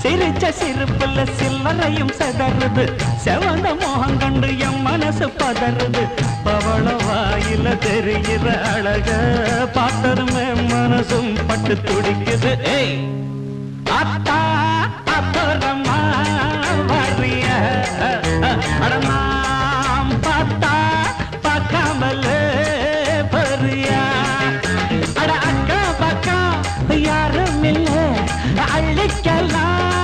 சிரிச்ச சிரிப்புல சில்லறையும் செதறுது செவந்த மோகம் கண்டு என் மனசு பதறுது பவள வாயில தெரிகிற அழக பார்த்ததுமே மனசும் பட்டு துடிக்குது ஏய் அத்தா அப்புறமா வரிய அடமாம் பார்த்தா பார்க்காமல பரியா அட அக்கா பக்கா யாரும் இல்ல அள்ளிக்கலாம்